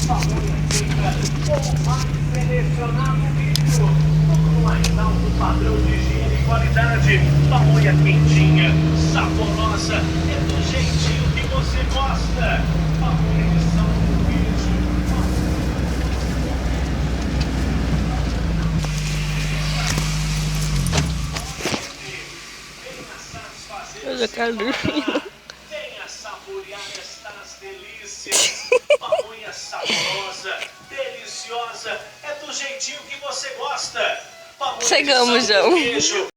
Pamonha feita com o mais selecionado milho. Tudo no mais alto padrão de higiene e qualidade. Pamonha quentinha, saborosa, é do jeitinho que você gosta. Pamonha de sal com queijo. Eu já quero dormir. Venha saborear estas delícias. Pamonha saborosa, deliciosa, é do jeitinho que você gosta. Pamonha de Chegamos, sal com João. queijo.